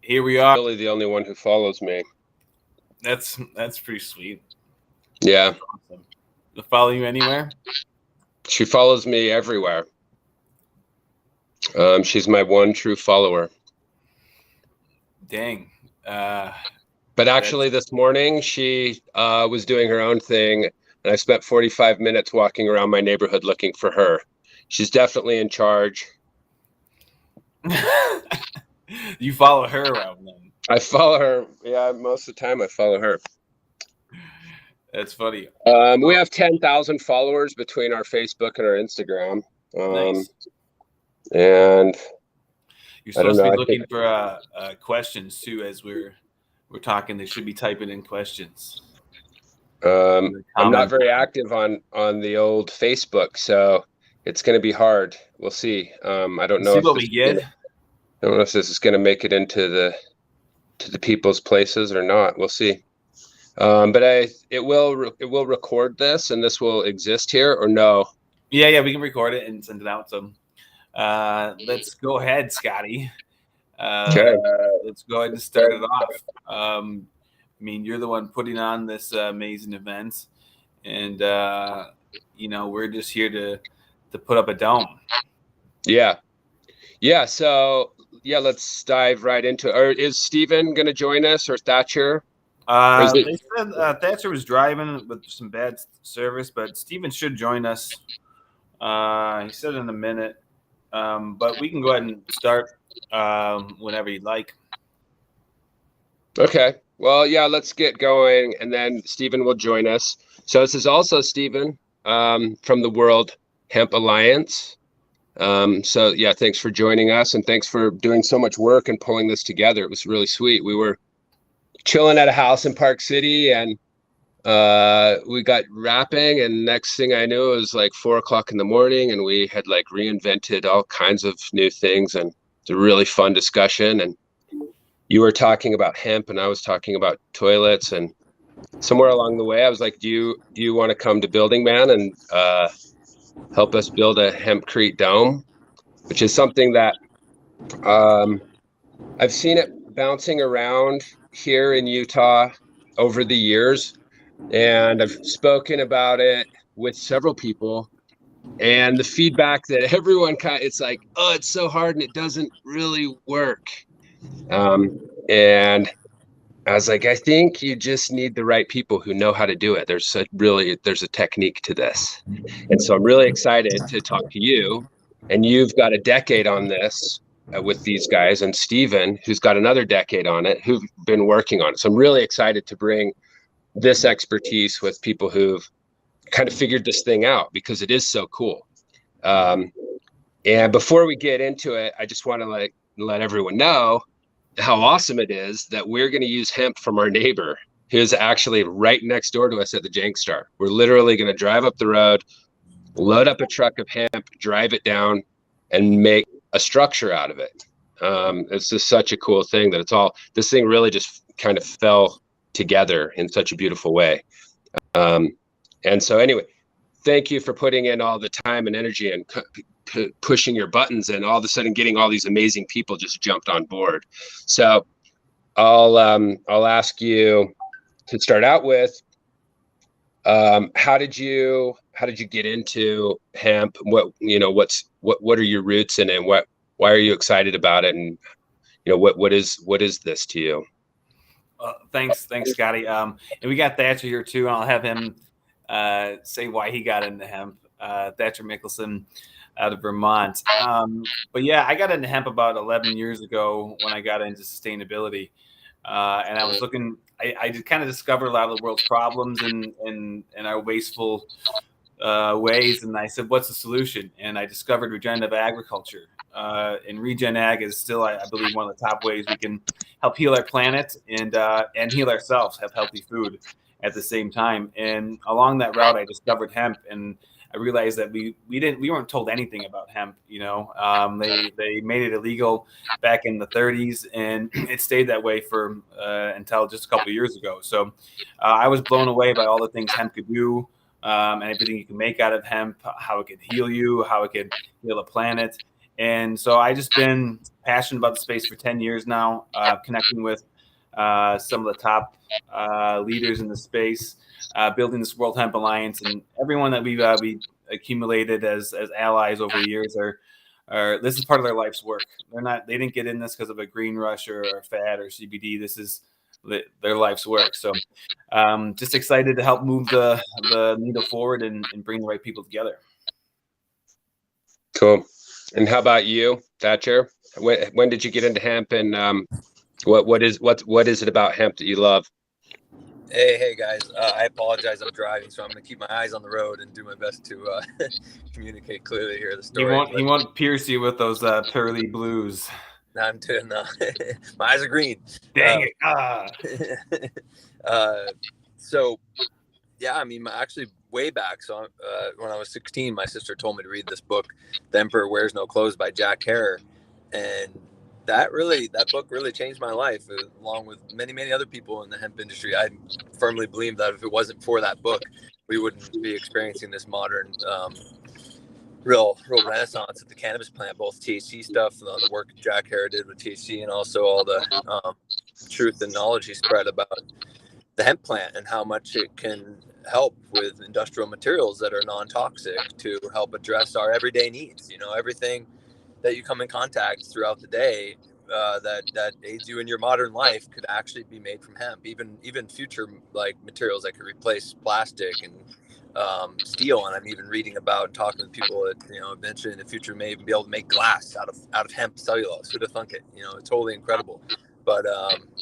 here we are. Really the only one who follows me. That's pretty sweet. Yeah. Awesome. To follow you anywhere? She follows me everywhere. She's my one true follower. Dang. But actually this morning she was doing her own thing, and I spent 45 minutes walking around my neighborhood looking for her. She's definitely in charge. You follow her around then? I follow her. Yeah, most of the time I follow her. That's funny. We have 10,000 followers between our Facebook and our Instagram. Nice. And you're supposed to be looking for questions too. As we're talking, they should be typing in questions. I'm not very active on the old Facebook, so it's going to be hard. We'll see. I don't know. See what we get. I don't know if this is going to make it into the people's places or not. We'll see. But it will record this, and this will exist here, or no? Yeah, we can record it and send it out. So let's go ahead, Scotty. Okay. Let's go ahead and start it off. I mean, you're the one putting on this amazing event, and we're just here to put up a dome. Yeah. So let's dive right into it. Or is Steven going to join us, or Thatcher? They said Thatcher was driving with some bad service, but Steven should join us. He said in a minute, but we can go ahead and start whenever you'd like. Okay. Well, yeah, let's get going, and then Steven will join us. So this is also Steven from the World Hemp Alliance. So yeah, thanks for joining us, and thanks for doing so much work and pulling this together. It was really sweet. We were chilling at a house in Park City, and we got wrapping, and next thing I knew, it was like 4:00 in the morning, and we had like reinvented all kinds of new things, and it's a really fun discussion. And you were talking about hemp, and I was talking about toilets, and somewhere along the way, I was like, do you want to come to Building Man and help us build a hempcrete dome, which is something that I've seen it bouncing around here in Utah over the years, and I've spoken about it with several people, and the feedback that everyone it's like, oh, it's so hard and it doesn't really work. And I was like, I think you just need the right people who know how to do it. There's a technique to this. And so I'm really excited to talk to you, and you've got a decade on this with these guys, and Steven, who's got another decade on it, who've been working on it. So I'm really excited to bring this expertise with people who've kind of figured this thing out, because it is so cool. And before we get into it, I just want to let everyone know how awesome it is that we're going to use hemp from our neighbor, who's actually right next door to us at the Jank Star. We're literally going to drive up the road, load up a truck of hemp, drive it down, and make a structure out of it. It's just such a cool thing that this thing really just kind of fell together in such a beautiful way. And so anyway, thank you for putting in all the time and energy and pushing your buttons, and all of a sudden getting all these amazing people just jumped on board. So I'll ask you to start out with, how did you get into hemp? What are your roots in it, and why are you excited about it? And what is this to you? Thanks, Scotty. And we got Thatcher here too, and I'll have him say why he got into hemp. Thatcher Mickelson out of Vermont. But yeah, I got into hemp about 11 years ago when I got into sustainability. And I was looking, I kind of discovered a lot of the world's problems and our wasteful ways. And I said, what's the solution? And I discovered regenerative agriculture. And regen ag is still, I believe, one of the top ways we can help heal our planet and heal ourselves, have healthy food at the same time. And along that route, I discovered hemp, and I realized that we weren't told anything about hemp. They made it illegal back in the 30s, and it stayed that way for until just a couple of years ago. So I was blown away by all the things hemp could do, and everything you can make out of hemp, how it could heal you, how it could heal the planet. And so I just been passionate about the space for 10 years now, connecting with some of the top leaders in the space, building this World Hemp Alliance, and everyone that we accumulated as allies over the years are this is part of their life's work. They didn't get in this because of a green rush or fad or CBD. This is their life's work. So just excited to help move the needle forward and bring the right people together. Cool. And how about you, Thatcher? When did you get into hemp, and what is it about hemp that you love? Hey guys, I apologize. I'm driving, so I'm going to keep my eyes on the road and do my best to communicate clearly here. The story. He won't pierce you with those pearly blues. I'm doing my eyes are green. Dang it! So yeah, I mean, actually, way back. So when I was 16, my sister told me to read this book, "The Emperor Wears No Clothes" by Jack Herer, and that book really changed my life, along with many other people in the hemp industry. I firmly believe that if it wasn't for that book, we wouldn't be experiencing this modern real renaissance at the cannabis plant, both THC stuff, the work Jack Herer did with THC, and also all the truth and knowledge he spread about the hemp plant and how much it can help with industrial materials that are non-toxic to help address our everyday needs. Everything that you come in contact throughout the day that aids you in your modern life could actually be made from hemp. Even future materials that could replace plastic and steel. And I'm even reading about and talking with people that eventually in the future may even be able to make glass out of hemp cellulose. Who'd have thunk it? It's totally incredible. But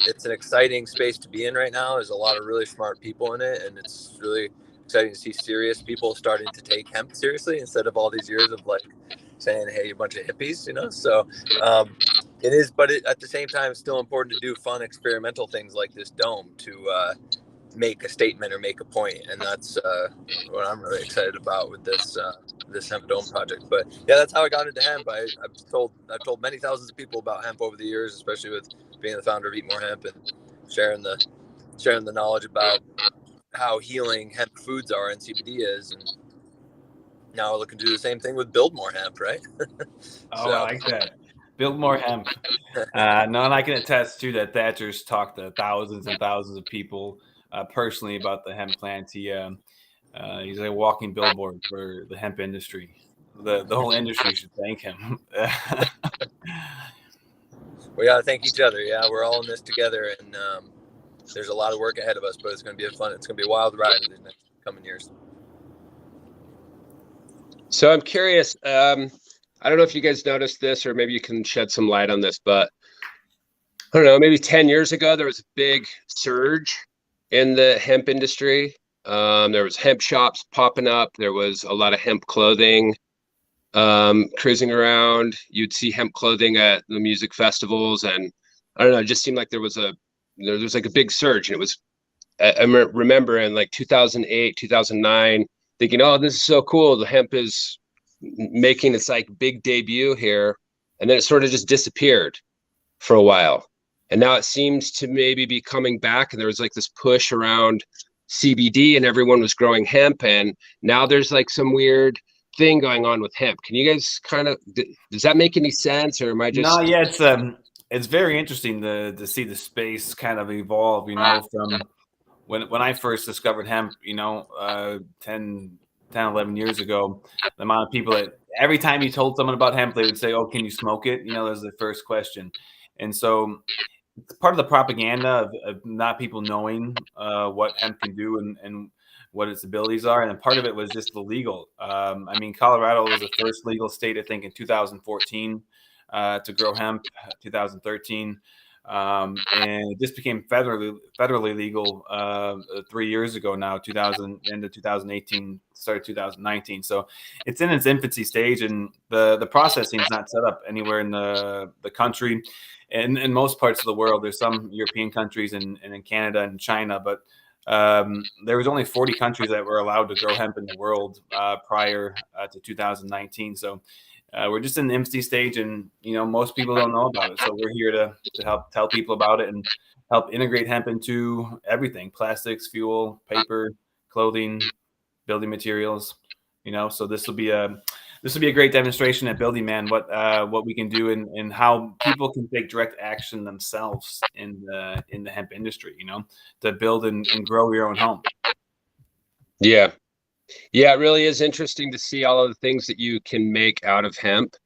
it's an exciting space to be in right now. There's a lot of really smart people in it, and it's really exciting to see serious people starting to take hemp seriously instead of all these years of saying, "Hey, a bunch of hippies," So it is, but at the same time, it's still important to do fun experimental things like this dome to make a statement or make a point, and that's what I'm really excited about with this Hemp Dome project. But yeah, that's how I got into hemp. I've told many thousands of people about hemp over the years, especially with being the founder of Eat More Hemp and sharing the knowledge about how healing hemp foods are and CBD is. And now we're looking to do the same thing with Build More Hemp, right? I like that. Build more hemp. No, and I can attest to that. Thatcher's talked to thousands and thousands of people personally about the hemp plant. He's a walking billboard for the hemp industry. The whole industry should thank him. We got to thank each other. Yeah, we're all in this together, and there's a lot of work ahead of us, but it's going to be it's going to be a wild ride in the next coming years. So I'm curious. I don't know if you guys noticed this, or maybe you can shed some light on this, but I don't know, maybe 10 years ago, there was a big surge in the hemp industry. There was hemp shops popping up. There was a lot of hemp clothing cruising around. You'd see hemp clothing at the music festivals, and I don't know, it just seemed like there was a big surge. And it was, I remember in 2008, 2009, thinking, oh, this is so cool. The hemp is making its big debut here. And then it sort of just disappeared for a while. And now it seems to maybe be coming back. And there was this push around CBD, and everyone was growing hemp. And now there's some weird thing going on with hemp. Can you guys does that make any sense, or am I just? No, yeah, it's very interesting to see the space kind of evolve. From when I first discovered hemp, 10, 11 years ago, the amount of people that every time you told someone about hemp, they would say, "Oh, can you smoke it?" That was the first question. And so it's part of the propaganda of not people knowing what hemp can do and what its abilities are. And then part of it was just the legal. Colorado was the first legal state, I think, in 2014 to grow hemp, 2013. And it just became federally legal 3 years ago now, end of 2018, started 2019. So it's in its infancy stage, and the processing is not set up anywhere in the country. And in most parts of the world, there's some European countries and in Canada and China, but there was only 40 countries that were allowed to grow hemp in the world prior to 2019. So we're just in the infancy stage, and most people don't know about it. So we're here to help tell people about it and help integrate hemp into everything: plastics, fuel, paper, clothing, building materials. So this will this would be a great demonstration at Building Man what we can do and how people can take direct action themselves in the hemp industry, to build and grow your own home. Yeah. Yeah, it really is interesting to see all of the things that you can make out of hemp.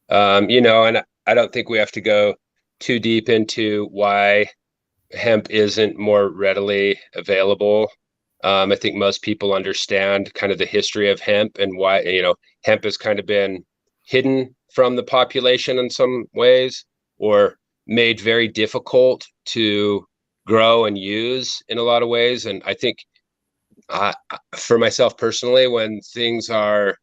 And I don't think we have to go too deep into why hemp isn't more readily available. I think most people understand kind of the history of hemp and why, hemp has kind of been hidden from the population in some ways, or made very difficult to grow and use in a lot of ways. And I think for myself personally, when things are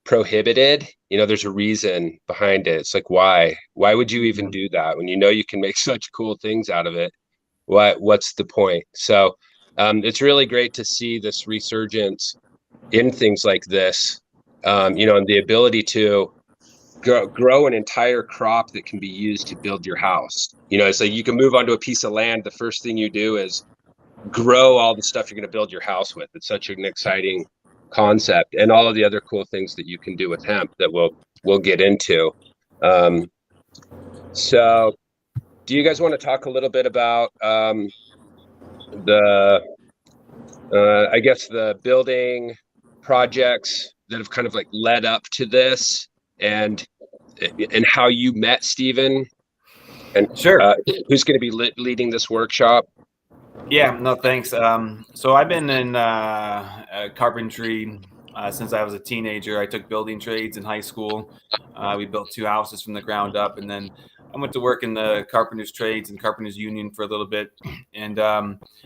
prohibited, there's a reason behind it. It's like, why would you even do that when you can make such cool things out of it? What's the point? So it's really great to see this resurgence in things like this, and the ability to grow an entire crop that can be used to build your house. It's like you can move onto a piece of land. The first thing you do is grow all the stuff you're going to build your house with. It's such an exciting concept, and all of the other cool things that you can do with hemp that we'll get into. So do you guys want to talk a little bit about I guess the building projects that have kind of like led up to this, and how you met Stephen, and Sure. who's going to be leading this workshop? Yeah, no, thanks. So I've been in carpentry since I was a teenager. I took building trades in high school. We built 2 houses from the ground up, and then I went to work in the carpenters trades and carpenters union for a little bit, and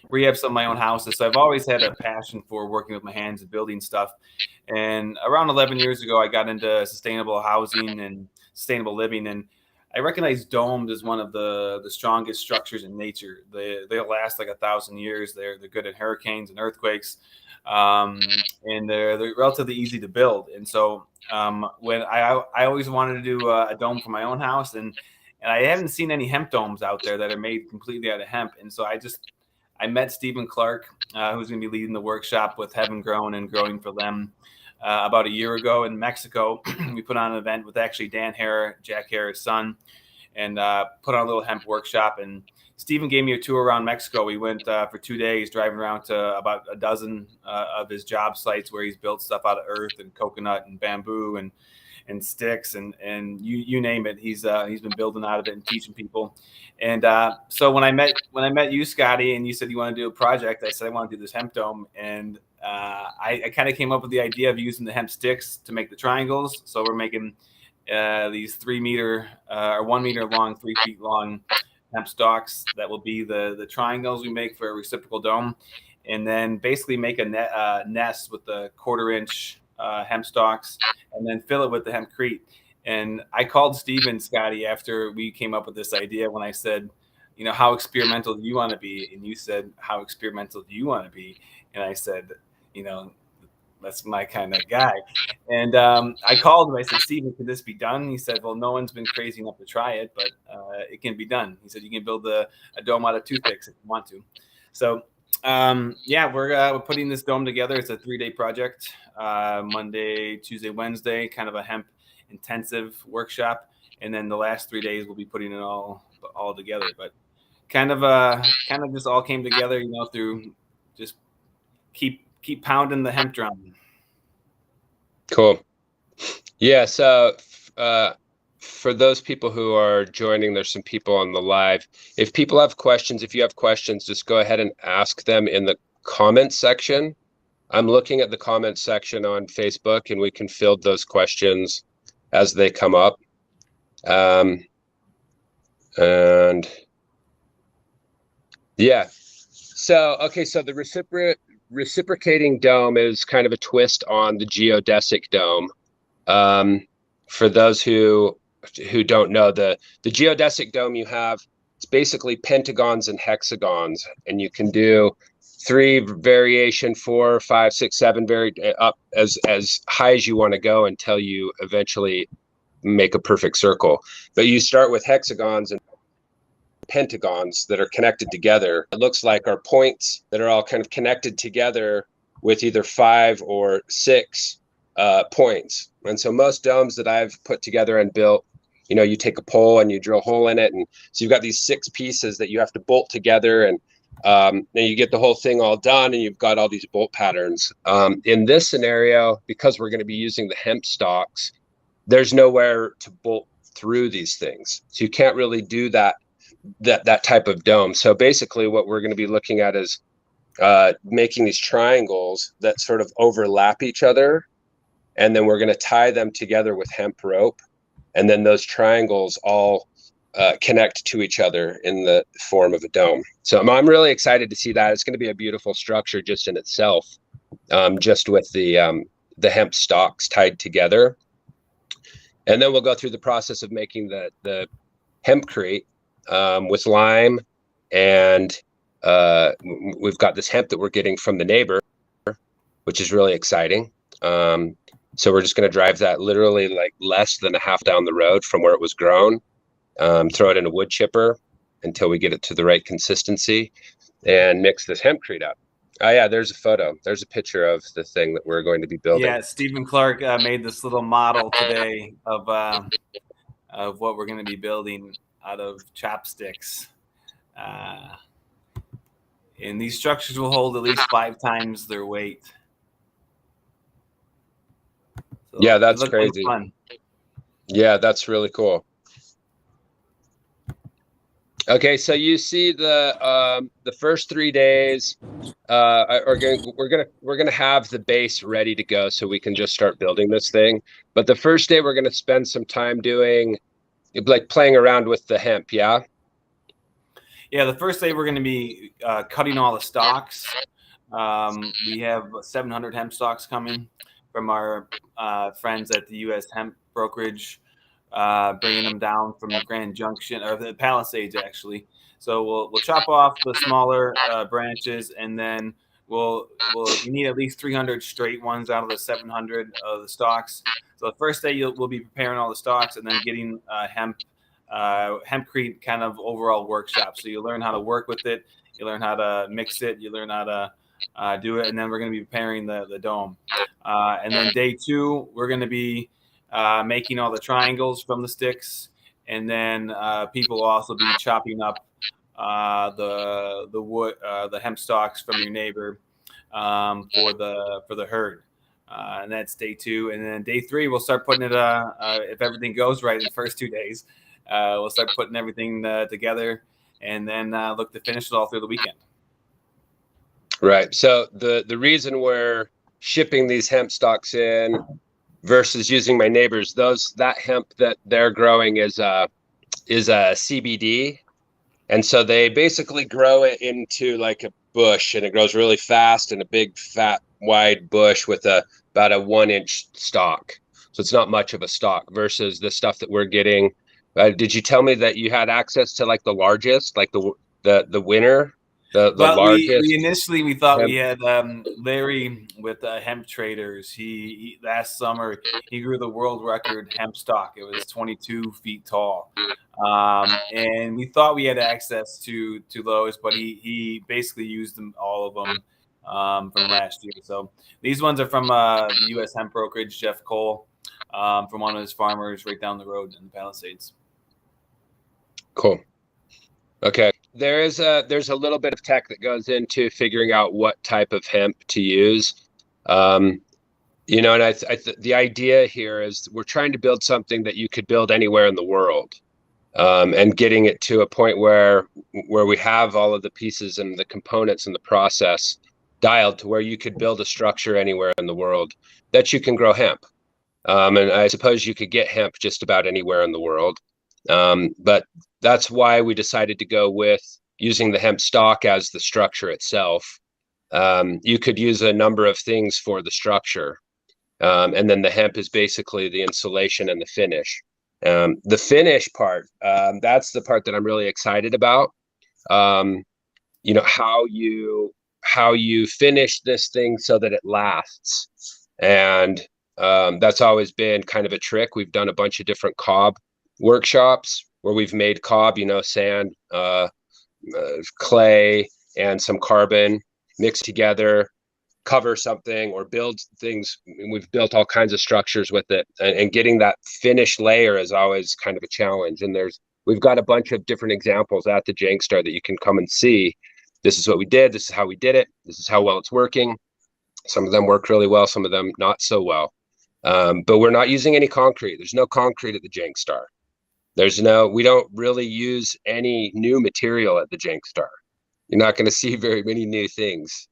rehab some of my own houses. So I've always had a passion for working with my hands and building stuff. And around 11 years ago, I got into sustainable housing and sustainable living, and I recognize domes as one of the strongest structures in nature. They'll last like 1,000 years. They're good at hurricanes and earthquakes, and they're relatively easy to build. And so when I always wanted to do a dome for my own house, and I haven't seen any hemp domes out there that are made completely out of hemp. And so I met Stephen Clark, who's going to be leading the workshop with Heaven Grown and Growing for Them. About a year ago in Mexico, we put on an event with actually Dan Hare, Jack Hare's son, and put on a little hemp workshop. And Stephen gave me a tour around Mexico. We went for 2 days, driving around to about a dozen of his job sites where he's built stuff out of earth and coconut and bamboo and sticks and you name it. He's been building out of it and teaching people. And so when I met you, Scotty, and you said you want to do a project, I said I want to do this hemp dome, and I kind of came up with the idea of using the hemp sticks to make the triangles. So we're making these 3 meter or 1 meter long, 3 feet long hemp stalks that will be the triangles we make for a reciprocal dome, and then basically make a nest with the 1/4 inch hemp stalks, and then fill it with the hempcrete. And I called Stephen, Scotty, after we came up with this idea, when I said, how experimental do you want to be? And you said, how experimental do you want to be? And I said, that's my kind of guy. And I called him. I said, Stephen, can this be done? He said, well, no one's been crazy enough to try it, but it can be done. He said, you can build a dome out of toothpicks if you want to. So we're putting this dome together. It's a 3-day project, Monday, Tuesday, Wednesday, kind of a hemp intensive workshop. And then the last 3 days we'll be putting it all together. But kind of just all came together, through just keep pounding the hemp drum. Cool. Yeah. So for those people who are joining, there's some people on the live. If people have questions, if you have questions, just go ahead and ask them in the comments section. I'm looking at the comments section on Facebook, and we can field those questions as they come up. And yeah. So, okay. So the reciprocating dome is kind of a twist on the geodesic dome. For those who don't know, the geodesic dome you have, it's basically pentagons and hexagons, and you can do 3 variation, 4, 5, 6, 7 up as high as you want to go until you eventually make a perfect circle. But you start with hexagons and pentagons that are connected together. It looks like our points that are all kind of connected together with either 5 or 6 points. And so most domes that I've put together and built, you take a pole and you drill a hole in it, and so you've got these 6 pieces that you have to bolt together, and then you get the whole thing all done, and you've got all these bolt patterns. In this scenario, because we're going to be using the hemp stalks, there's nowhere to bolt through these things, so you can't really do that type of dome. So basically, what we're going to be looking at is making these triangles that sort of overlap each other, and then we're going to tie them together with hemp rope, and then those triangles all connect to each other in the form of a dome. So I'm really excited to see that. It's going to be a beautiful structure just in itself, just with the hemp stalks tied together. And then we'll go through the process of making the hempcrete with lime, and we've got this hemp that we're getting from the neighbor, which is really exciting. So we're just going to drive that literally like less than a half down the road from where it was grown, throw it in a wood chipper until we get it to the right consistency, and mix this hempcrete up. Oh yeah, there's a photo. There's a picture of the thing that we're going to be building. Yeah, Stephen Clark made this little model today of what we're going to be building out of chopsticks. And these structures will hold at least 5 times their weight. So yeah, that's crazy. Fun. Yeah, that's really cool. Okay, so you see the first 3 days we're gonna have the base ready to go, so we can just start building this thing. But the first day we're gonna spend some time doing like playing around with the hemp. Yeah. Yeah, the first day we're going to be cutting all the stalks. We have 700 hemp stalks coming from our friends at the U.S. Hemp Brokerage, bringing them down from the Grand Junction, or the Palisades, actually. So we'll chop off the smaller branches, and then we need at least 300 straight ones out of the 700 of the stalks. So the first day we'll be preparing all the stalks, and then getting hempcrete kind of overall workshop. So you learn how to work with it, you learn how to mix it, you learn how to do it, and then we're going to be preparing the dome. And then day 2, we're going to be making all the triangles from the sticks, and then people will also be chopping up the wood, the hemp stalks from your neighbor for the herd. And that's day 2. And then day 3, we'll start putting it, if everything goes right in the first 2 days, we'll start putting everything together, and then look to finish it all through the weekend. Right. So the reason we're shipping these hemp stalks in versus using my neighbors, that hemp that they're growing is a CBD. And so they basically grow it into like a bush, and it grows really fast in a big, fat, wide bush with about a 1-inch stalk. So it's not much of a stalk versus the stuff that we're getting. Did you tell me that you had access to like the largest, like the winner, the largest? We thought we had Larry with Hemp Traders. He last summer he grew the world record hemp stalk. It was 22 feet tall. And we thought we had access to those, but he basically used them, all of them, from last year. So these ones are from the U.S. Hemp Brokerage, Jeff Cole, from one of his farmers right down the road in the Palisades. Cool. Okay. There's a little bit of tech that goes into figuring out what type of hemp to use. And the idea here is we're trying to build something that you could build anywhere in the world. And getting it to a point where we have all of the pieces and the components and the process dialed to where you could build a structure anywhere in the world that you can grow hemp. And I suppose you could get hemp just about anywhere in the world. But that's why we decided to go with using the hemp stalk as the structure itself. You could use a number of things for the structure. And then the hemp is basically the insulation and the finish. The finish part, that's the part that I'm really excited about. How you finish this thing so that it lasts. And that's always been kind of a trick. We've done a bunch of different cob workshops where we've made cob, sand, clay, and some carbon mixed together, cover something or build things. We've built all kinds of structures with it, and getting that finished layer is always kind of a challenge. And we've got a bunch of different examples at the Jank Star that you can come and see. This is what we did. This is how we did it. This is how well it's working. Some of them work really well, some of them not so well. But we're not using any concrete. There's no concrete at the Jank Star. We don't really use any new material at the Jank Star. You're not going to see very many new things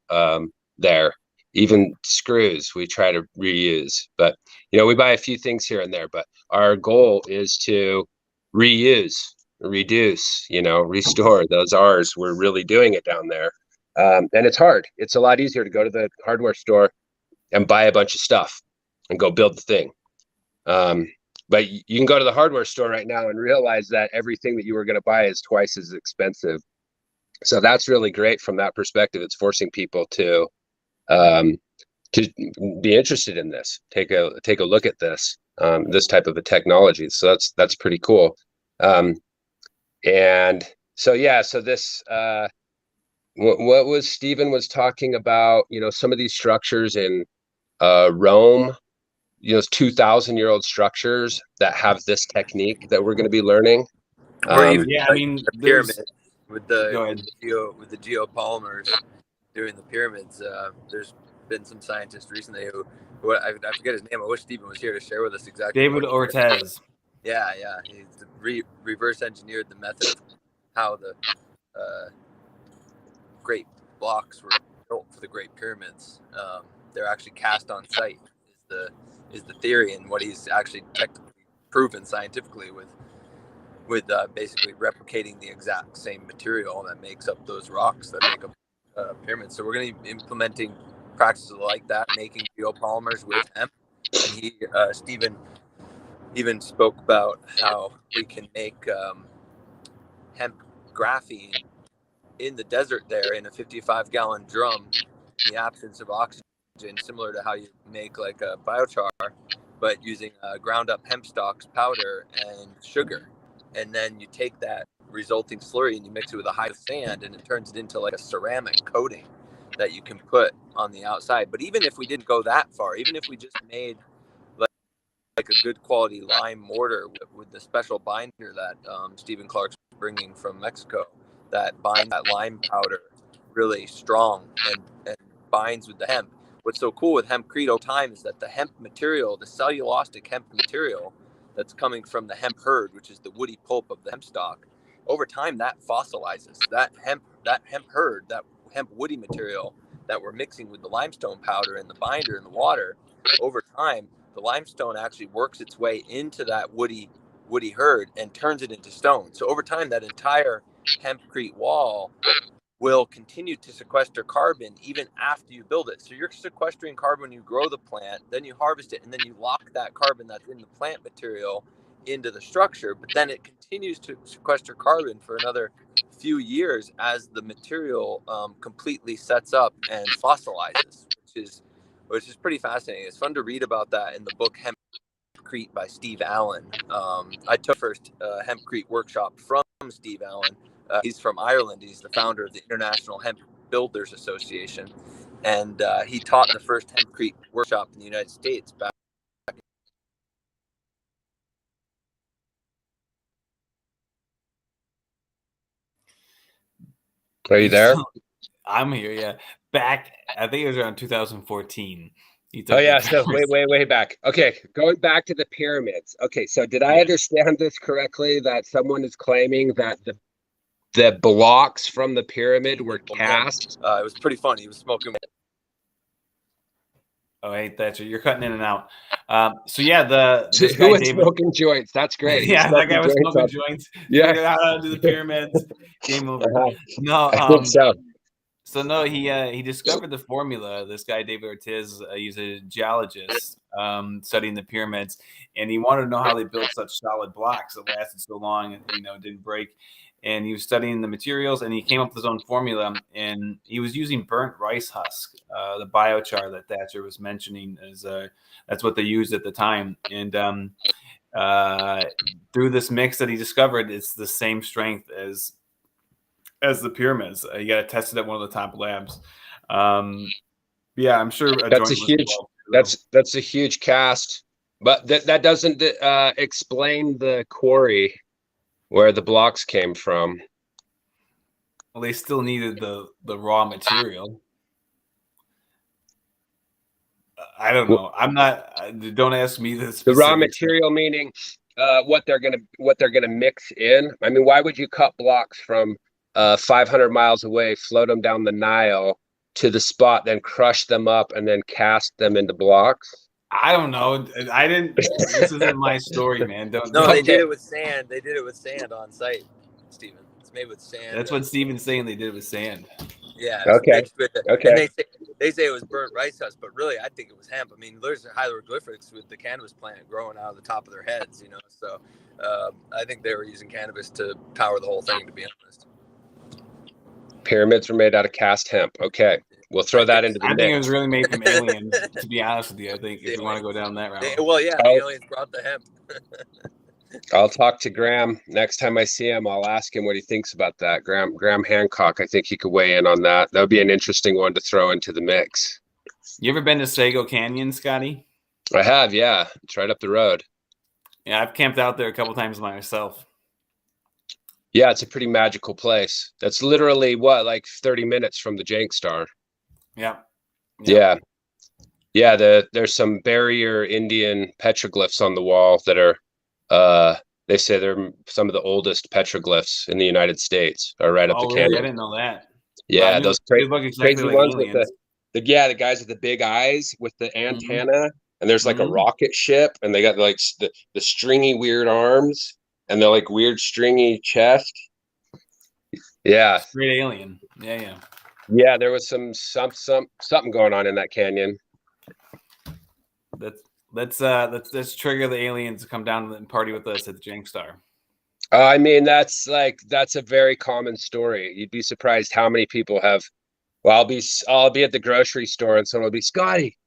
there. Even screws we try to reuse, but we buy a few things here and there. But our goal is to reuse, reduce, restore those R's. We're really doing it down there, and it's hard. It's a lot easier to go to the hardware store and buy a bunch of stuff and go build the thing. But you can go to the hardware store right now and realize that everything that you were going to buy is twice as expensive. So that's really great from that perspective. It's forcing people to be interested in this, take a look at this, this type of a technology. So that's pretty cool. And so, yeah, so this, what was Stephen was talking about, some of these structures in Rome, 2,000-year-old structures that have this technique that we're going to be learning. Or even yeah, I mean, the pyramid with the geopolymers doing the pyramids. There's been some scientists recently who I forget his name. I wish Stephen was here to share with us exactly. David Ortiz. Yeah, he's reverse engineered the method of how the great blocks were built for the Great Pyramids. They're actually cast on site. Is the theory, and what he's actually technically proven scientifically with basically replicating the exact same material that makes up those rocks that make up pyramids. So we're going to be implementing practices like that, making geopolymers with hemp. And Stephen even spoke about how we can make hemp graphene in the desert there in a 55-gallon drum in the absence of oxygen, similar to how you make like a biochar, but using ground up hemp stalks, powder, and sugar. And then you take that resulting slurry and you mix it with a high sand, and it turns it into like a ceramic coating that you can put on the outside. But even if we didn't go that far, even if we just made like a good quality lime mortar with the special binder that Stephen Clark's bringing from Mexico, that binds that lime powder really strong and binds with the hemp. What's so cool with hempcrete over time is that the hemp material, the cellulosic hemp material that's coming from the hemp hurd, which is the woody pulp of the hemp stalk, over time that fossilizes. That hemp hurd, that hemp woody material that we're mixing with the limestone powder and the binder and the water, over time the limestone actually works its way into that woody hurd and turns it into stone. So over time that entire hempcrete wall will continue to sequester carbon even after you build it. So you're sequestering carbon when you grow the plant, then you harvest it, and then you lock that carbon that's in the plant material into the structure. But then it continues to sequester carbon for another few years as the material completely sets up and fossilizes, which is pretty fascinating. It's fun to read about that in the book Hempcrete by Steve Allen. I took first Hempcrete workshop from Steve Allen. He's from Ireland. He's the founder of the International Hemp Builders Association, and he taught the first hempcrete workshop in the United States back. Are you there? I'm here. Yeah, back. I think it was around 2014. Oh yeah, so way back. Okay, going back to the pyramids. Okay, so did I understand this correctly? That someone is claiming that the blocks from the pyramid were cast? It was pretty funny. He was smoking. Oh, hey, Thatcher, you're cutting in and out. So yeah, this Who guy was David smoking joints? That's great. Yeah, that guy was smoking joints. Yeah, figured out how to do the pyramids. Game over. No, I think so. So no, he discovered the formula. This guy David Ortiz, he's a geologist studying the pyramids, and he wanted to know how they built such solid blocks that lasted so long and didn't break. And he was studying the materials, and he came up with his own formula. And he was using burnt rice husk, the biochar that Thatcher was mentioning, that's what they used at the time. And through this mix that he discovered, it's the same strength as the pyramids. You got to test it at one of the top labs. Yeah, I'm sure a That's a joint was huge. involved. That's a huge cast, but that doesn't explain the quarry where the blocks came from. Well, they still needed the raw material. I don't know. I'm not. Don't ask me the The raw specifics. material meaning what they're gonna mix in. I mean, why would you cut blocks from 500 miles away, float them down the Nile to the spot, then crush them up, and then cast them into blocks? I don't know. I didn't. This isn't my story, man. Don't. No, don't they did it with sand. They did it with sand on site, Stephen. It's made with sand. That's what Steven's saying. They did it with sand. Yeah. Okay. Okay. And they say it was burnt rice husk, but really, I think it was hemp. I mean, there's hieroglyphics with the cannabis plant growing out of the top of their heads, you know. So I think they were using cannabis to power the whole thing, to be honest. Pyramids were made out of cast hemp. Okay. We'll throw that into the mix. I think it was really made from aliens, to be honest with you. I think if you want to go down that route. The aliens brought the hemp. I'll talk to Graham next time I see him. I'll ask him what he thinks about that. Graham Hancock, I think he could weigh in on that. That would be an interesting one to throw into the mix. You ever been to Sago Canyon, Scotty? I have, yeah. It's right up the road. Yeah, I've camped out there a couple times myself. Yeah, it's a pretty magical place. That's literally like 30 minutes from the Jank Star. Yeah. Yeah. Yeah, there's some barrier Indian petroglyphs on the wall that are they say they're some of the oldest petroglyphs in the United States are right up the canyon. I didn't know that. Yeah, those crazy like ones aliens. with the guys with the big eyes with the antenna, and there's like a rocket ship, and they got like the stringy weird arms, and they're like weird stringy chest. Yeah, great alien. Yeah. Yeah, there was something going on in that canyon. Let's trigger the aliens to come down and party with us at the Jank Star. I mean, that's a very common story. You'd be surprised how many people have. Well, I'll be at the grocery store and someone will be, Scotty,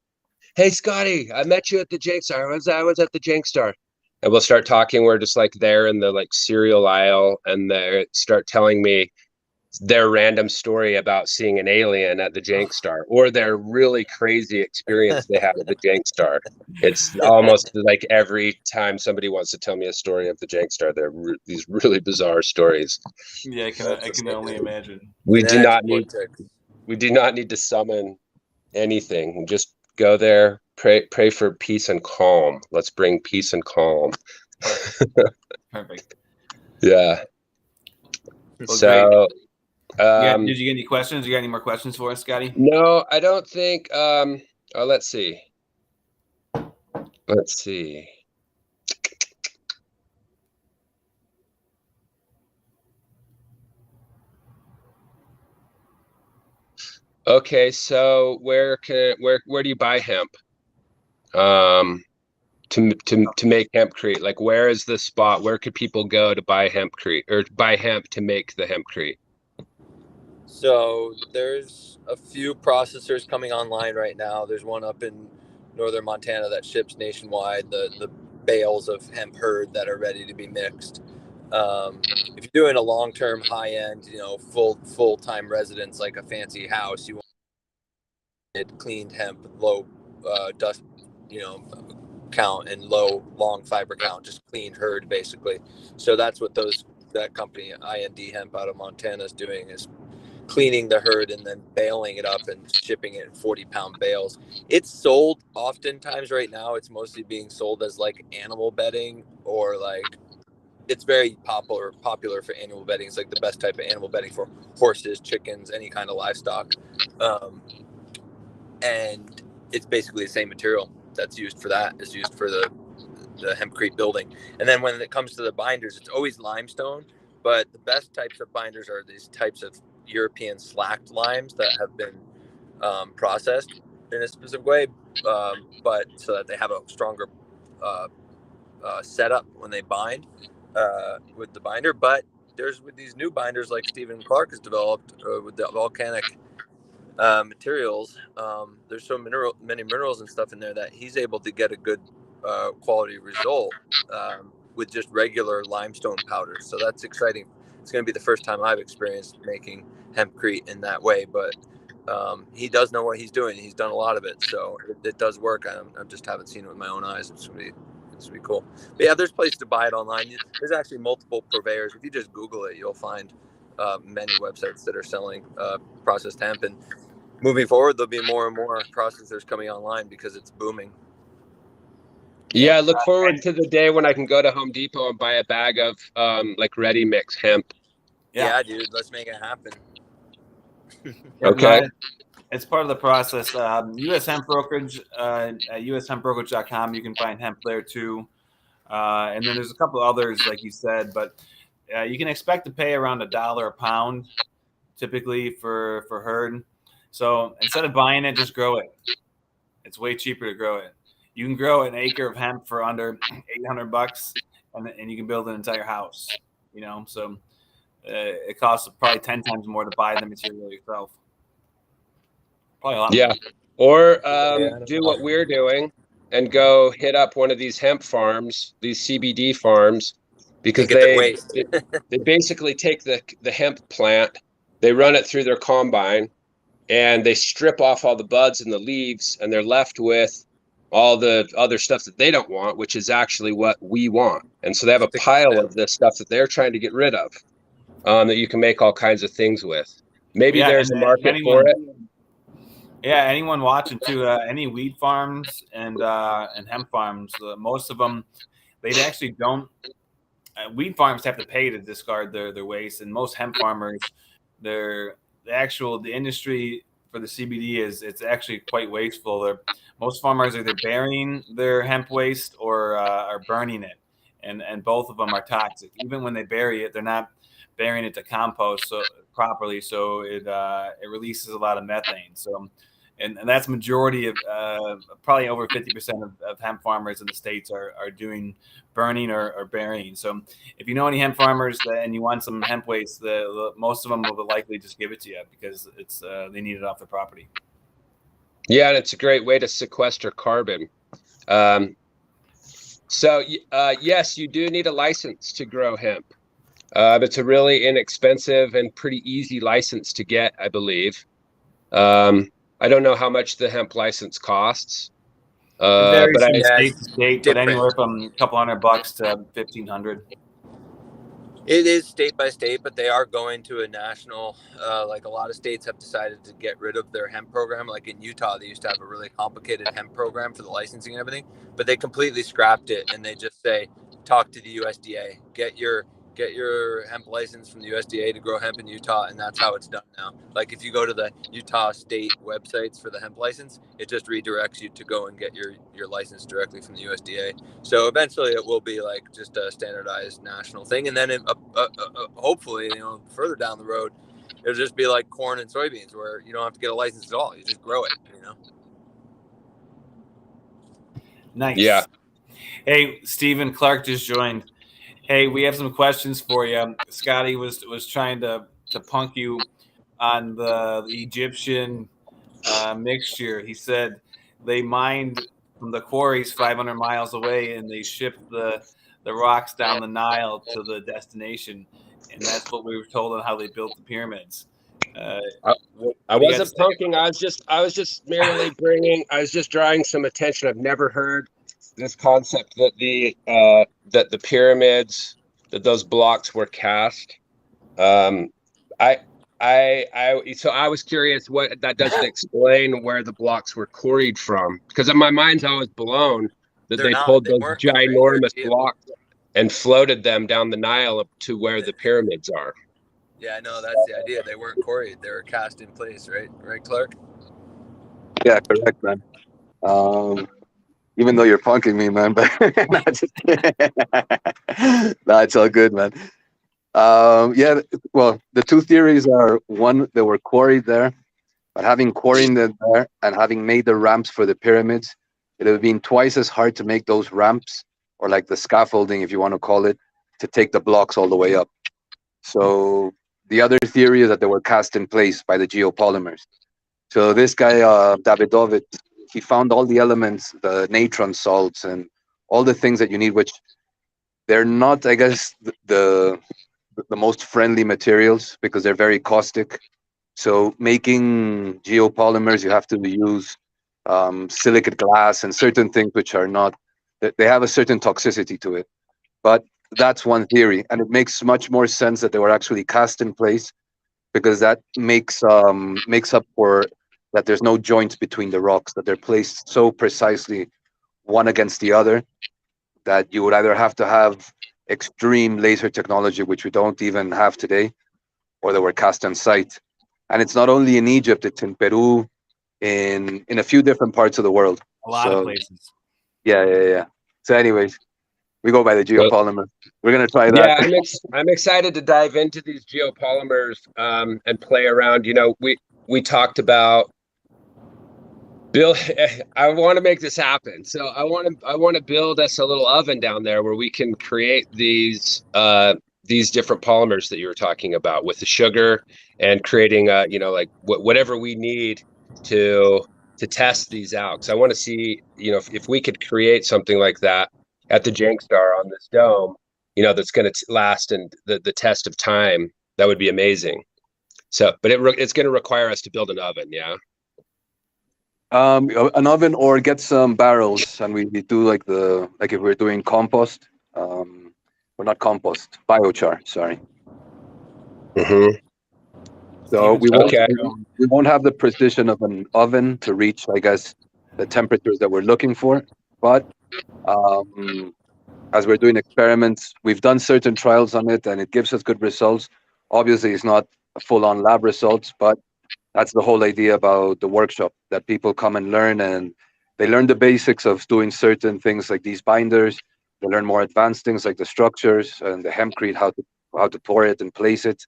hey Scotty, I met you at the Jank Star. I was at the Jank Star, and we'll start talking. We're just like there in the like cereal aisle, and they start telling me their random story about seeing an alien at the Jank Star, or their really crazy experience they had at the Jank Star. It's almost like every time somebody wants to tell me a story of the Jank Star, they're these really bizarre stories. Yeah, I can only imagine. We do not need to summon anything. Just go there, pray for peace and calm. Let's bring peace and calm. Perfect. Yeah. Well, so. Did you get any questions? You got any more questions for us, Scotty? No, I don't think. Let's see. Okay, so where do you buy hemp? To make hempcrete, like where is the spot? Where could people go to buy hempcrete or buy hemp to make the hempcrete? So there's a few processors coming online right now. There's one up in northern Montana that ships nationwide, the bales of hemp hurd that are ready to be mixed. If you're doing a long-term, high-end, full-time residence like a fancy house, you want it cleaned hemp, low dust, count and low long fiber count, just cleaned hurd basically. So that's what that company IND Hemp out of Montana is doing, is cleaning the herd and then baling it up and shipping it in 40-pound bales. It's sold oftentimes right now. It's mostly being sold as like animal bedding, or like it's very popular for animal bedding. It's like the best type of animal bedding for horses, chickens, any kind of livestock. And it's basically the same material that's used for that is used for the hempcrete building. And then when it comes to the binders, it's always limestone, but the best types of binders are these types of European slacked limes that have been processed in a specific way, but so that they have a stronger setup when they bind with the binder. But there's with these new binders like Stephen Clark has developed with the volcanic materials, there's so many minerals and stuff in there that he's able to get a good quality result with just regular limestone powder. So that's exciting. It's going to be the first time I've experienced making hempcrete in that way, but he does know what he's doing. He's done a lot of it, so it does work. I just haven't seen it with my own eyes. It's gonna be cool. But yeah, there's places to buy it online. There's actually multiple purveyors. If you just Google it, you'll find many websites that are selling processed hemp. And moving forward, there'll be more and more processors coming online because it's booming. Yeah, I look forward to the day when I can go to Home Depot and buy a bag of like ready mix hemp. Yeah, dude, let's make it happen. Okay. It's part of the process. U.S. Hemp Brokerage, at ushempbrokerage.com, you can find hemp there too. And then there's a couple others, like you said, but you can expect to pay around $1 a pound typically for herd. So instead of buying it, just grow it. It's way cheaper to grow it. You can grow an acre of hemp for under $800, and you can build an entire house. You know, so it costs probably 10 times more to buy the material yourself. Probably a lot. Yeah, or do what we're doing and go hit up one of these hemp farms, these CBD farms, because they basically take the hemp plant, they run it through their combine, and they strip off all the buds and the leaves, and they're left with all the other stuff that they don't want, which is actually what we want. And so they have a pile of this stuff that they're trying to get rid of, that you can make all kinds of things with. Maybe there's a market for it. Yeah, anyone watching too, any weed farms and hemp farms, most of them, they actually don't. Weed farms have to pay to discard their waste, and most hemp farmers, the industry for the CBD it's actually quite wasteful. Most farmers are either burying their hemp waste or are burning it, and both of them are toxic. Even when they bury it, they're not burying it to compost properly, so it releases a lot of methane. So, and that's majority of probably over 50% of hemp farmers in the States are doing burning or burying. So if you know any hemp farmers and you want some hemp waste, most of them will likely just give it to you because it's they need it off their property. Yeah, and it's a great way to sequester carbon. So yes, you do need a license to grow hemp. It's a really inexpensive and pretty easy license to get, I believe. I don't know how much the hemp license costs. It varies but from state to state, but anywhere from a couple $100 to $1,500. It is state by state, but they are going to a national. Like a lot of states have decided to get rid of their hemp program. Like in Utah, they used to have a really complicated hemp program for the licensing and everything, but they completely scrapped it, and they just say, talk to the USDA, get your hemp license from the USDA to grow hemp in Utah, and that's how it's done now. Like if you go to the Utah state websites for the hemp license, it just redirects you to go and get your license directly from the USDA. So eventually it will be like just a standardized national thing, and then hopefully, further down the road, it'll just be like corn and soybeans where you don't have to get a license at all. You just grow it, Nice. Yeah. Hey, Stephen Clark just joined. Hey, we have some questions for you. Scotty was trying to punk you on the Egyptian mixture. He said they mined from the quarries 500 miles away and they shipped the rocks down the Nile to the destination, and that's what we were told on how they built the pyramids. I wasn't punking. I was just merely I was just drawing some attention. I've never heard this concept that the pyramids, that those blocks were cast. So I was curious what that doesn't explain where the blocks were quarried from, because in my mind's always blown that they pulled those ginormous blocks and floated them down the Nile up to where the pyramids are. Yeah, no, that's the idea. They weren't quarried; they were cast in place, right? Right, Clark? Yeah, correct, man. Even though you're punking me, man, but no, it's all good, man. Yeah, well, the two theories are: one, they were quarried there, but having quarried them there and having made the ramps for the pyramids, it would have been twice as hard to make those ramps, or like the scaffolding, if you want to call it, to take the blocks all the way up. So the other theory is that they were cast in place by the geopolymers. So this guy, Davidovit, he found all the elements, the natron salts and all the things that you need, which they're not, I guess, the most friendly materials because they're very caustic. So making geopolymers, you have to use silicate glass and certain things which are not, they have a certain toxicity to it. But that's one theory, and it makes much more sense that they were actually cast in place, because that makes up for that there's no joints between the rocks, that they're placed so precisely one against the other that you would either have to have extreme laser technology, which we don't even have today, or they were cast on site. And it's not only in Egypt, it's in Peru, in a few different parts of the world. A lot of places. Yeah. So anyways, we go by the Well, geopolymer. We're gonna try that. yeah, I'm excited to dive into these geopolymers and play around. You know, we talked about Bill. I want to make this happen, so I want to build us a little oven down there where we can create these different polymers that you were talking about with the sugar, and creating you know, like whatever we need to test these out. Because I want to see, you know, if we could create something like that at the Jank Star on this dome, you know, that's going to last and the test of time. That would be amazing. So, but it's going to require us to build an oven. Yeah. An oven, or get some barrels, and we do like if we're doing compost, or not compost, biochar. Sorry. Mm-hmm. So Okay. we won't have the precision of an oven to reach, I guess, the temperatures that we're looking for. But as we're doing experiments, we've done certain trials on it, and it gives us good results. Obviously, it's not full-on lab results, but that's the whole idea about the workshop, that people come and learn, and they learn the basics of doing certain things like these binders. They learn more advanced things like the structures and the hempcrete, how to pour it and place it.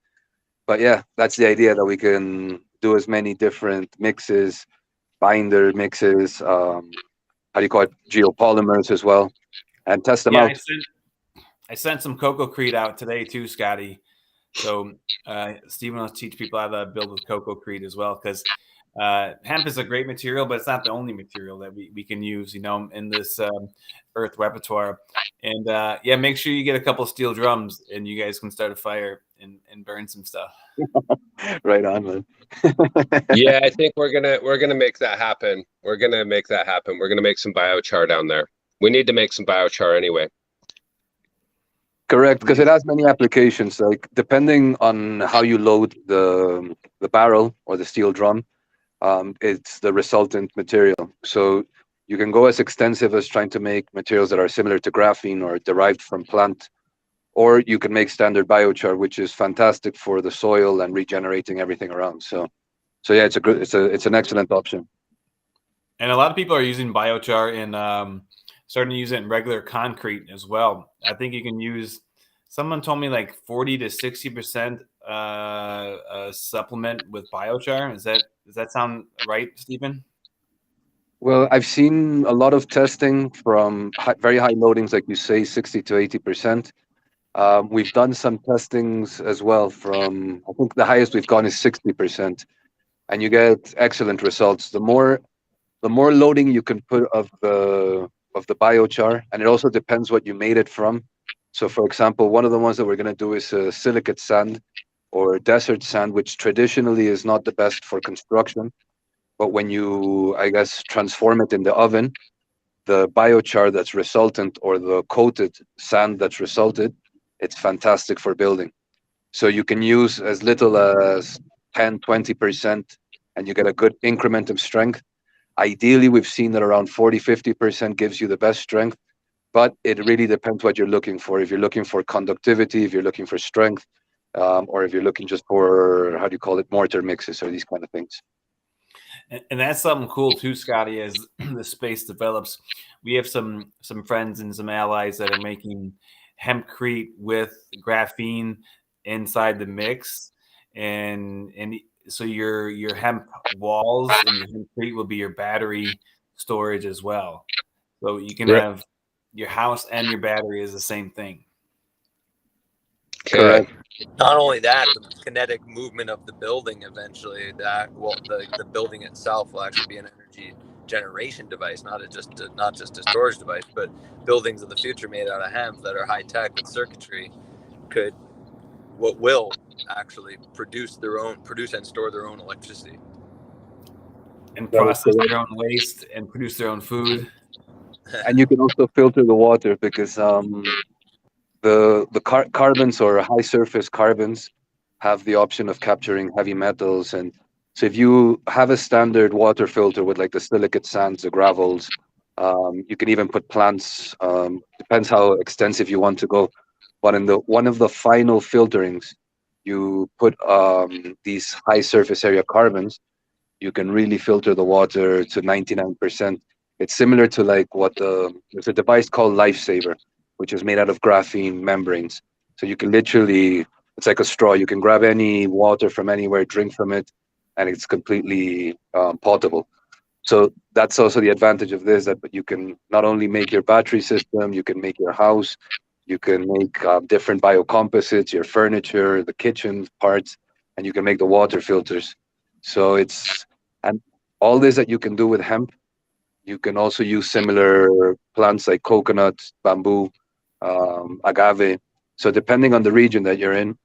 But yeah, that's the idea, that we can do as many different mixes, binder mixes, how do you call it, geopolymers as well, and test them out. I sent some cocoa-crete out today too, Scotty. So Stephen will teach people how to build with cocoa-crete as well, because hemp is a great material, but it's not the only material that we can use, you know, in this earth repertoire. And yeah, make sure you get a couple steel drums, and you guys can start a fire and burn some stuff. Right on, man. Yeah, I think we're gonna make that happen. We're gonna make that happen. We're gonna make some biochar down there. We need to make some biochar anyway. Correct, because it has many applications. Like, depending on how you load the barrel or the steel drum, it's the resultant material. So you can go as extensive as trying to make materials that are similar to graphene or derived from plant, or you can make standard biochar, which is fantastic for the soil and regenerating everything around. So yeah, it's an excellent option. And a lot of people are using biochar in starting to use it in regular concrete as well. I think you can use. Someone told me like 40 to 60% supplement with biochar. Does that sound right, Stephen? Well, I've seen a lot of testing from very high loadings, like you say, 60 to 80%. We've done some testings as well from, I think the highest we've gone is 60%, and you get excellent results. The more loading you can put of the biochar, and it also depends what you made it from. So, for example, one of the ones that we're going to do is a silicate sand or desert sand, which traditionally is not the best for construction. But when you, I guess, transform it in the oven, the biochar that's resultant, or the coated sand that's resulted, it's fantastic for building. So you can use as little as 10, 20%, and you get a good increment of strength. Ideally, we've seen that around 40, 50% gives you the best strength, but it really depends what you're looking for. If you're looking for conductivity, if you're looking for strength, or if you're looking just for, how do you call it, mortar mixes or these kind of things. And that's something cool too, Scotty, as the space develops. We have some friends and some allies that are making hempcrete with graphene inside the mix. And so your hemp walls and your hempcrete will be your battery storage as well. So you can have your house and your battery is the same thing. Okay. Correct. Not only that, the kinetic movement of the building eventually, the building itself will actually be an energy generation device, not just a storage device, but buildings of the future made out of hemp that are high tech with circuitry will actually produce and store their own electricity. And process their own waste and produce their own food. And you can also filter the water because the carbons or high surface carbons have the option of capturing heavy metals. And so if you have a standard water filter with like the silicate sands, the gravels, you can even put plants, depends how extensive you want to go. But in one of the final filterings, you put these high surface area carbons, you can really filter the water to 99%. It's similar to like there's a device called Lifesaver, which is made out of graphene membranes. So you can literally, it's like a straw. You can grab any water from anywhere, drink from it, and it's completely potable. So that's also the advantage of this, that you can not only make your battery system, you can make your house, you can make different biocomposites, your furniture, the kitchen parts, and you can make the water filters. So and all this that you can do with hemp, you can also use similar plants like coconut, bamboo, agave. So depending on the region that you're in,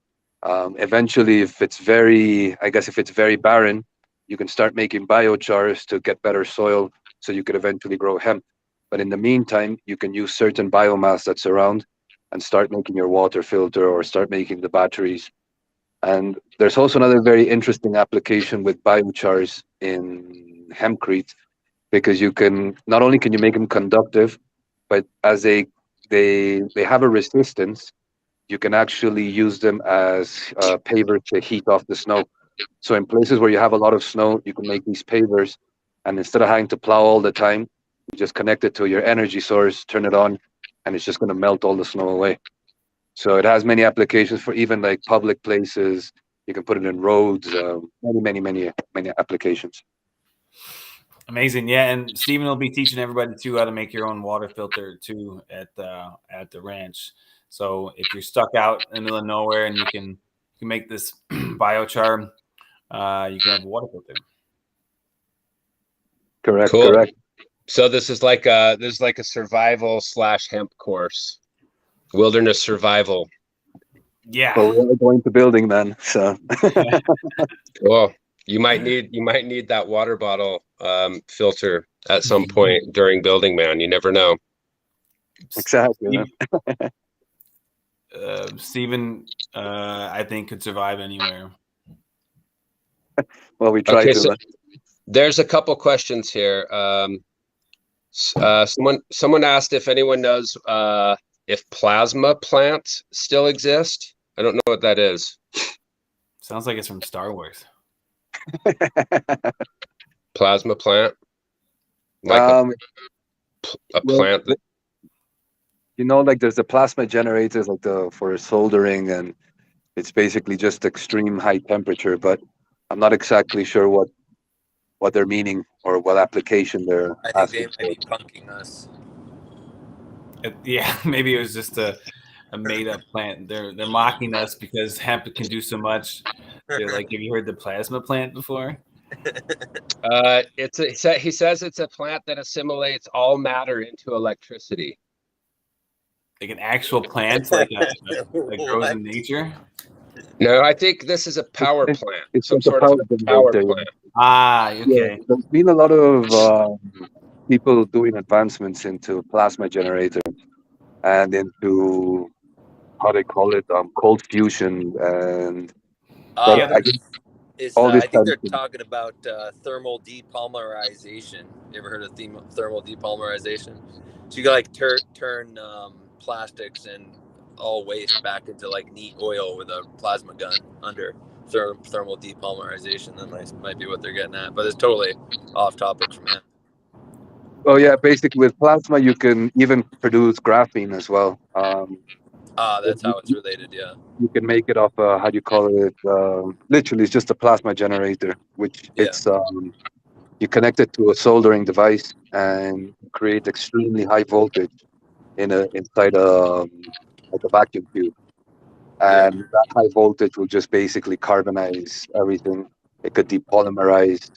eventually, if it's very barren, you can start making biochars to get better soil, so you could eventually grow hemp. But in the meantime, you can use certain biomass that's around and start making your water filter or start making the batteries. And there's also another very interesting application with biochars in hempcrete, because you can not only can you make them conductive, but as they have a resistance, you can actually use them as pavers to heat off the snow. So in places where you have a lot of snow, you can make these pavers, and instead of having to plow all the time, you just connect it to your energy source, turn it on, and it's just going to melt all the snow away. So it has many applications for even like public places. You can put it in roads, many applications. Amazing, yeah. And Stephen will be teaching everybody too how to make your own water filter too at the ranch. So if you're stuck out in the middle of nowhere and you can make this biochar, you can have a water filter. Correct. Cool. Correct. So this is like a survival / hemp course, wilderness survival. Yeah. Well, we're going to building then, so. Cool. You might need that water bottle filter at some point during building, man. You never know. Exactly. Stephen, I think, could survive anywhere. Well, we try Okay, to. so there's a couple questions here. Someone asked if anyone knows if plasma plants still exist. I don't know what that is. Sounds like it's from Star Wars. Plasma plant, like a plant. Like there's the plasma generators, like for soldering, and it's basically just extreme high temperature. But I'm not exactly sure what they're meaning or what application they're asking. I think they might be punking us. Yeah, maybe it was just a made-up plant. They're mocking us because hemp can do so much. They're like, have you heard the plasma plant before? He says it's a plant that assimilates all matter into electricity. Like an actual plant, like that grows in nature. No, I think this is a power plant. It's some like sort of power plant. Okay. Yeah, there's been a lot of people doing advancements into plasma generators and into how they call it, cold fusion and I think they're things. talking about thermal depolymerization. You ever heard of thermal depolymerization? So you can like turn plastics and all waste back into like neat oil with a plasma gun under thermal depolymerization. That might be what they're getting at, but it's totally off topic from that. Oh yeah, basically with plasma you can even produce graphene as well. That's how it's related. Yeah. You can make it off how do you call it? Literally, it's just a plasma generator, which it's you connect it to a soldering device and create extremely high voltage inside like a vacuum tube, and that high voltage will just basically carbonize everything. It could depolymerize.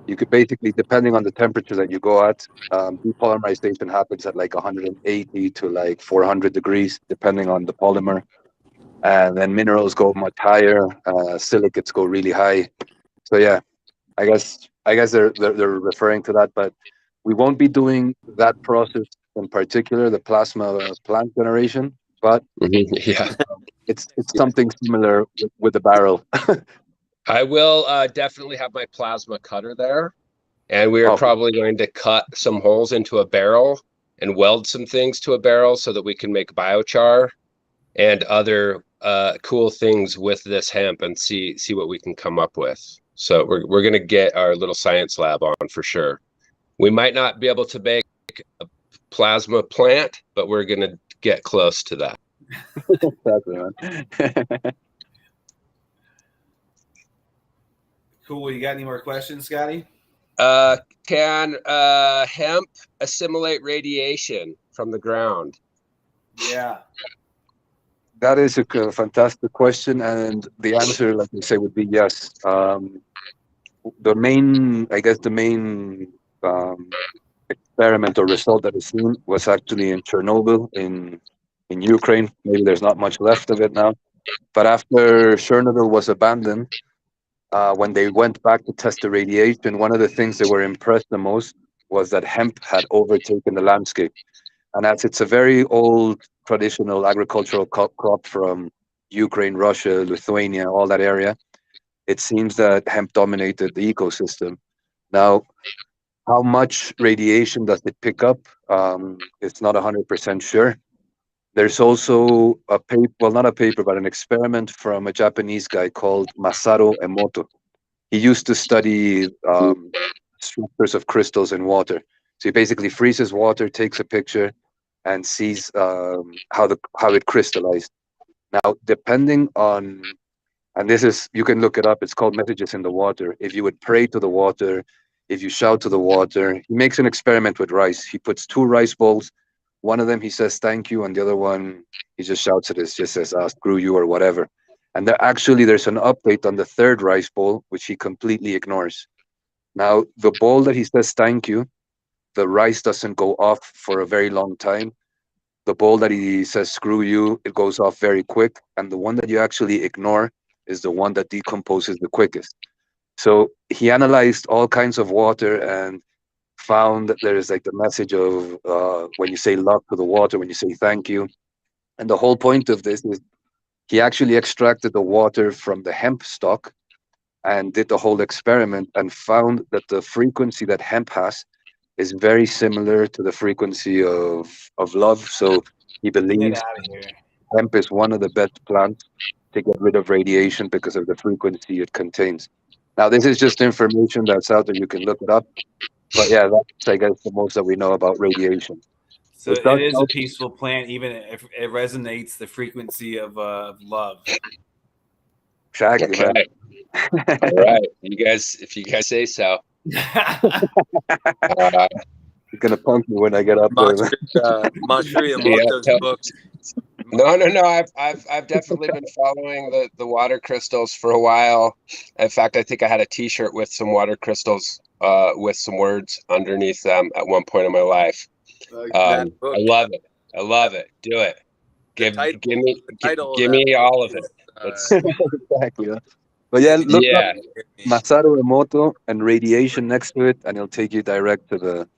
You could basically, depending on the temperature that you go at, depolymerization happens at like 180 to like 400 degrees, depending on the polymer. and then minerals go much higher. Silicates go really high. So yeah, I guess they're referring to that, but we won't be doing that process in particular, the plasma plant generation, but Yeah. it's something similar with the barrel. I will definitely have my plasma cutter there, and we are Oh, probably going to cut some holes into a barrel and weld some things to a barrel so that we can make biochar and other cool things with this hemp and see what we can come up with. So we're going to get our little science lab on for sure. We might not be able to make a plasma plant, but we're going to get close to that. exactly, man. Cool. You got any more questions, Scotty? Can hemp assimilate radiation from the ground? Yeah. That is a fantastic question, and the answer, like I say, would be yes. The main experiment or result that is seen was actually in Chernobyl in Ukraine. Maybe there's not much left of it now, but after Chernobyl was abandoned, when they went back to test the radiation, one of the things they were impressed the most was that hemp had overtaken the landscape. And as it's a very old traditional agricultural crop from Ukraine, Russia, Lithuania, all that area, it seems that hemp dominated the ecosystem. Now, how much radiation does it pick up? It's not 100% sure. There's also a paper, well, not a paper, but an experiment from a Japanese guy called Masaru Emoto. He used to study structures of crystals in water. So he basically freezes water, takes a picture, and sees how it crystallized. Now, depending on, and this is, you can look it up. It's called Messages in the Water. If you would pray to the water, if you shout to the water, he makes an experiment with rice. He puts two rice bowls. One of them he says thank you, and the other one he just shouts at it, just says screw you or whatever. And there's an update on the third rice bowl, which he completely ignores. Now, the bowl that he says thank you, the rice doesn't go off for a very long time. The bowl that he says screw you, it goes off very quick. And the one that you actually ignore is the one that decomposes the quickest. So he analyzed all kinds of water and found that there is like the message of when you say love to the water, when you say thank you. And the whole point of this is he actually extracted the water from the hemp stalk and did the whole experiment and found that the frequency that hemp has is very similar to the frequency of love. So he Get believes out of here. hemp is one of the best plants to get rid of radiation because of the frequency it contains. Now, this is just information that's out there. You can look it up. But yeah, that's, I guess, the most that we know about radiation. So It does it is a help. peaceful plant, even if it resonates the frequency of love. Exactly, Okay. man. All right. If you guys say so. Uh, He's gonna punk me when I get up there, man. Masaru yeah, Emoto's book. No. I've definitely been following the water crystals for a while. In fact, I think I had a T-shirt with some water crystals with some words underneath them at one point in my life. That book, I love it. I love it. Do it. the Give title of me that book all of it. is, Exactly. Yeah. But yeah, look up Yeah. Masaru Emoto and radiation next to it, and it'll take you direct to the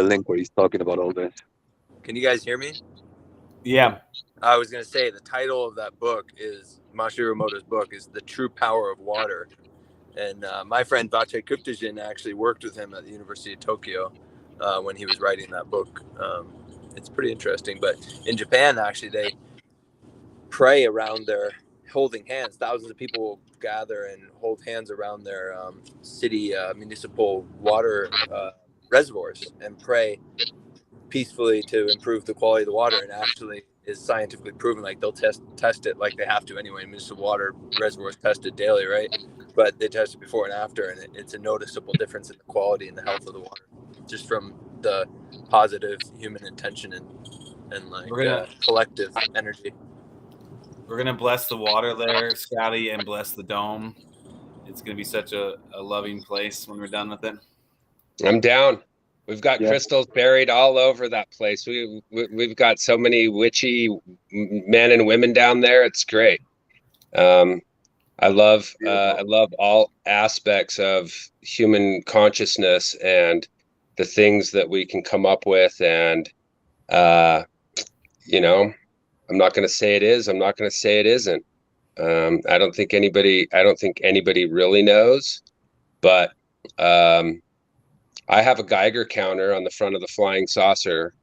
link where he's talking about all this. Can you guys hear me? Yeah. I was going to say the title of that book is Masaru Emoto's book is The True Power of Water. And my friend Vache Kuptajin actually worked with him at the University of Tokyo when he was writing that book. It's pretty interesting. But in Japan, actually, they pray around their holding hands. Thousands of people will gather and hold hands around their city municipal water reservoirs and pray peacefully to improve the quality of the water, and actually is scientifically proven. Like they'll test it like they have to anyway. Municipal water reservoirs tested daily, right? But they test it before and after, and it's a noticeable difference in the quality and the health of the water, just from the positive human intention and like collective energy. We're gonna bless the water there, Scotty, and bless the dome. It's gonna be such a loving place when we're done with it. I'm down. We've got crystals buried all over that place. We've got so many witchy men and women down there. It's great. I love all aspects of human consciousness and the things that we can come up with. And you know, I'm not going to say it is. I'm not going to say it isn't. I don't think anybody really knows. But I have a Geiger counter on the front of the flying saucer.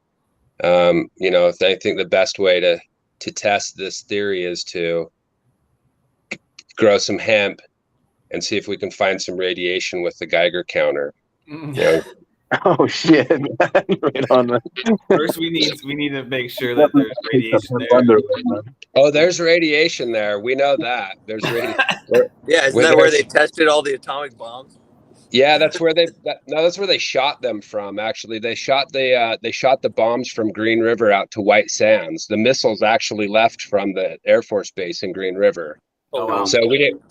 You know, I think the best way to test this theory is to grow some hemp and see if we can find some radiation with the Geiger counter. You know? Oh shit! Right on, man. First, we need to make sure that there's radiation there. Oh, there's radiation there. We know that there's radiation. Yeah, isn't that where they tested all the atomic bombs? Yeah, that's where that's where they shot them from. Actually, they shot the bombs from Green River out to White Sands. The missiles actually left from the Air Force Base in Green River. Oh wow! So we didn't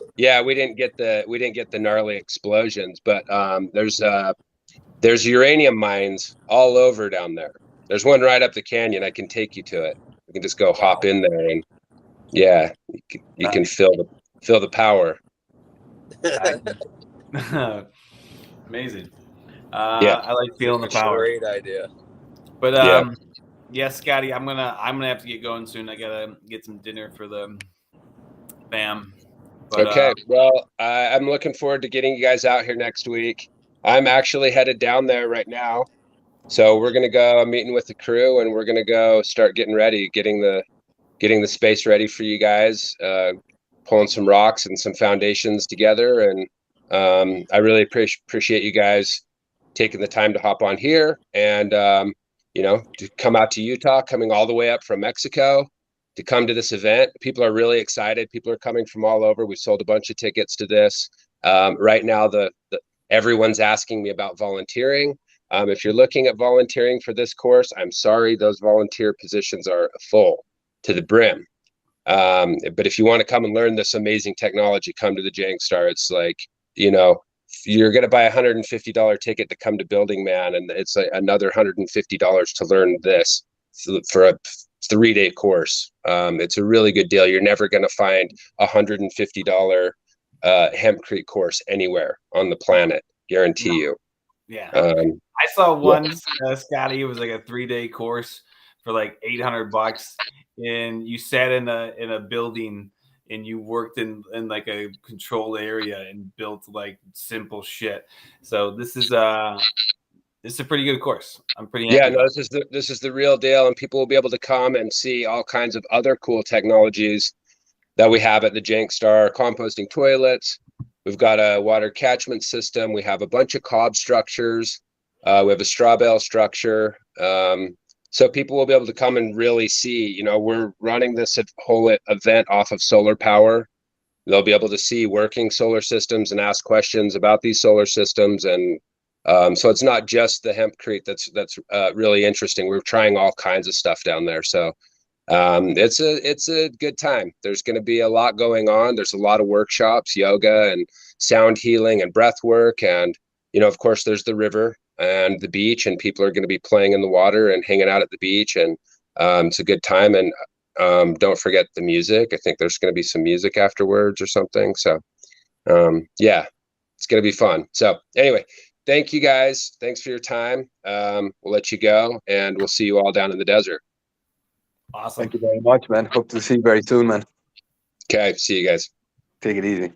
get the gnarly explosions, but there's uranium mines all over down there. There's one right up the canyon. I can take you to it. We can just go hop in there, and yeah, you can feel the power. Amazing. Yeah, I like feeling the power. Great idea. But yeah, Scotty, I'm gonna have to get going soon. I gotta get some dinner for the fam. But, okay. Well, I'm looking forward to getting you guys out here next week. I'm actually headed down there right now, so we're gonna go. I'm meeting with the crew, and we're gonna go start getting ready, getting the space ready for you guys. Pulling some rocks and some foundations together, and I really appreciate you guys taking the time to hop on here and you know, to come out to Utah, coming all the way up from Mexico to come to this event. People are really excited. People are coming from all over. We sold a bunch of tickets to this. Right now, everyone's asking me about volunteering. If you're looking at volunteering for this course, I'm sorry, those volunteer positions are full to the brim. But if you want to come and learn this amazing technology, come to the Jank Star. It's like, you know, you're going to buy $150 ticket to come to Building Man, and it's another $150 to learn this for a 3-day course. It's a really good deal. You're never going to find $150 hempcrete course anywhere on the planet. Guarantee you. Yeah. I saw one, Scotty. It was like a 3-day course for like $800, and you sat in a building and you worked in like a controlled area and built like simple shit. So this is a pretty good course. I'm pretty happy. Yeah, no, this is the real deal, and people will be able to come and see all kinds of other cool technologies that we have at the Jank Star. Composting toilets. We've got a water catchment system. We have a bunch of cob structures. We have a straw bale structure. So people will be able to come and really see, you know, we're running this whole event off of solar power. They'll be able to see working solar systems and ask questions about these solar systems. And so it's not just the hempcrete that's really interesting. We're trying all kinds of stuff down there. So it's a good time. There's going to be a lot going on. There's a lot of workshops, yoga and sound healing and breath work. And, you know, of course, there's the river and the beach, and people are going to be playing in the water and hanging out at the beach, and it's a good time. And don't forget the music. I think there's going to be some music afterwards or something. So yeah, it's going to be fun. So anyway, thank you guys. Thanks for your time. We'll let you go, and we'll see you all down in the desert. Awesome. Thank you very much, man. Hope to see you very soon, man. Okay, see you guys. Take it easy.